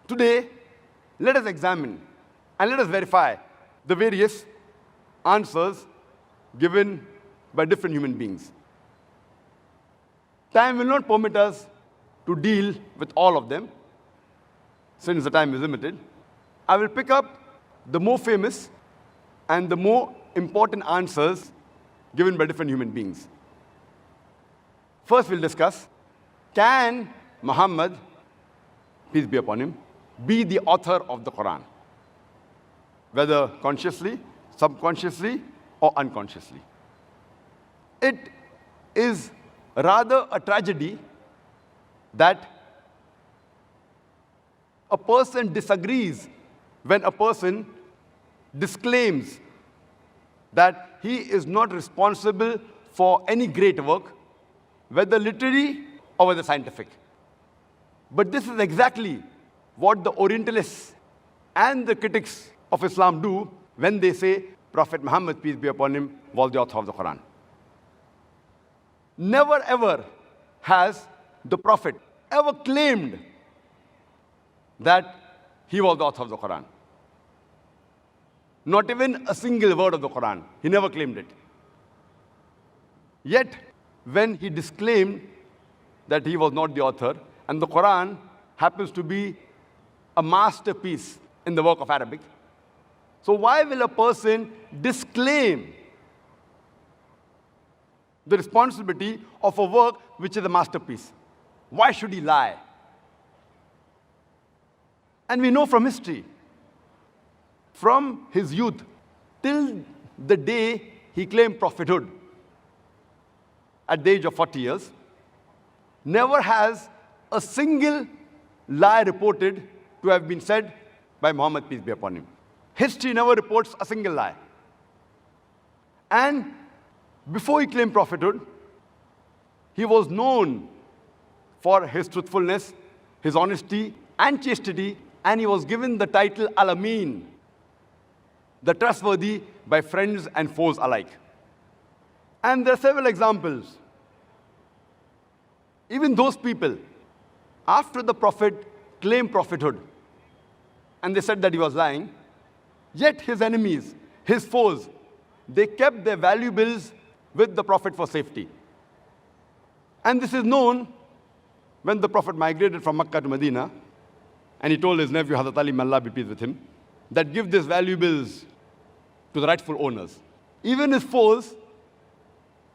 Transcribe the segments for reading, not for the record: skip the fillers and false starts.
Today, let us examine and let us verify the various answers given by different human beings. Time will not permit us to deal with all of them, since the time is limited. I will pick up the more famous and the more important answers given by different human beings. First, we'll discuss, can Muhammad, peace be upon him, be the author of the Quran? Whether consciously, subconsciously, or unconsciously. It is rather a tragedy that a person disagrees when a person disclaims that he is not responsible for any great work, whether literary or whether scientific. But this is exactly what the Orientalists and the critics of Islam do when they say Prophet Muhammad, peace be upon him, was the author of the Quran. Never ever has the Prophet ever claimed that he was the author of the Quran. Not even a single word of the Quran. He never claimed it. Yet, when he disclaimed that he was not the author, and the Quran happens to be a masterpiece in the work of Arabic, so why will a person disclaim the responsibility of a work which is a masterpiece? Why should he lie? And we know from history, from his youth till the day he claimed prophethood at the age of 40 years, never has a single lie reported to have been said by Muhammad, peace be upon him. History never reports a single lie. And before he claimed prophethood, he was known for his truthfulness, his honesty, and chastity, and he was given the title Al-Amin, the trustworthy, by friends and foes alike. And there are several examples. Even those people, after the Prophet claimed prophethood, and they said that he was lying, yet his enemies, his foes, they kept their valuables with the Prophet for safety. And this is known when the Prophet migrated from Makkah to Medina, and he told his nephew, Hazrat Ali, may Allah be pleased with him, that give these valuables to the rightful owners. Even his foes,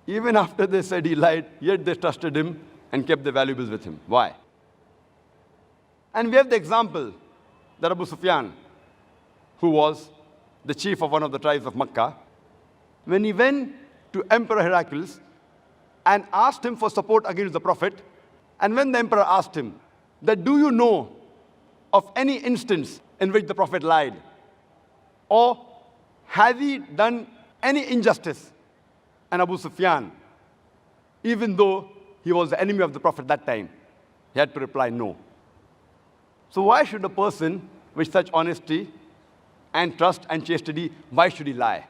even after they said he lied, yet they trusted him and kept the valuables with him. Why? And we have the example that Abu Sufyan, who was the chief of one of the tribes of Makkah, when he went to Emperor Heraclius and asked him for support against the Prophet, and when the emperor asked him that, do you know of any instance in which the Prophet lied? Or has he done any injustice? And Abu Sufyan, even though he was the enemy of the Prophet that time, he had to reply no. So why should a person with such honesty and trust and chastity, why should he lie?